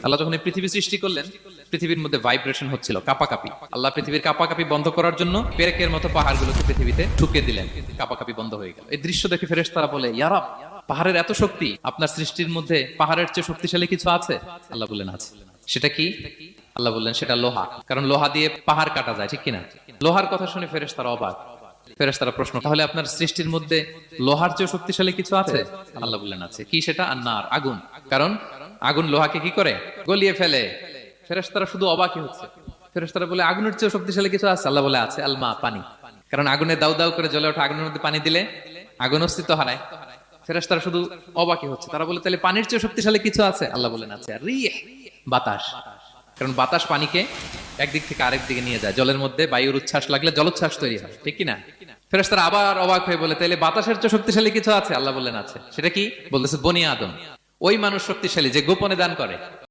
আল্লাহ যখন এই পৃথিবী সৃষ্টি করলেন, পৃথিবীর মধ্যে ভাইব্রেশন হচ্ছিল, কাঁপাকাঁপি। আল্লাহ পৃথিবীর কাঁপাকাঁপি বন্ধ করার জন্য পেরেকের মতো পাহাড়গুলোকে পৃথিবীতে ঠুকে দিলেন, কাঁপাকাঁপি বন্ধ হয়ে গেল। এই দৃশ্য দেখে ফেরেশতারা বলে, ইয়া রাব, পাহাড়ের এত শক্তি, আপনার সৃষ্টির মধ্যে পাহাড়ের চেয়ে শক্তিশালী কিছু আছে? আল্লাহ বললেন আছে। সেটা কি? আল্লাহ বললেন সেটা লোহা, কারণ লোহা দিয়ে পাহাড় কাটা যায়, ঠিক কিনা? লোহার কথা শুনে ফেরেশতারা অবাক। ফেরেশতারা প্রশ্ন, তাহলে আপনার সৃষ্টির মধ্যে লোহার চেয়ে শক্তিশালী কিছু আছে? আল্লাহ বললেন আছে। কি সেটা? আন্নার, আগুন। কারণ আগুন লোহাকে কি করে? গলিয়ে ফেলে। ফেরেশতারা শুধু অবাকই হচ্ছে। ফেরেশতারা বলে, আগুনের চেয়ে শক্তিশালী কিছু আছে? আল্লাহ বলে আছে, আলমা, পানি। কারণ আগুনে দাউ দাউ করে জ্বলে ওঠা আগুনের মধ্যে পানি দিলে আগুন অস্তিত্ব হারায়। ফেরেশতারা শুধু অবাকই হচ্ছে। তারা বলে, তাহলে পানির চেয়ে শক্তিশালী কিছু আছে? আল্লাহ বলেন আছে, আর রিহ, বাতাস। কারণ বাতাস পানিকে একদিক থেকে আরেক দিকে নিয়ে যায়। জলের মধ্যে বায়ুর উচ্ছ্বাস লাগলে জলোচ্ছ্বাস তৈরি হয়, ঠিক কিনা? ফেরেশতারা আবার অবাক হয়ে বলে, তাইলে বাতাসের চেয়ে শক্তিশালী কিছু আছে? আল্লাহ বললেন আছে। সেটা কি? বলতেছে বনি আদম। ওই মানুষ শক্তিশালী যে গোপনে দান করে।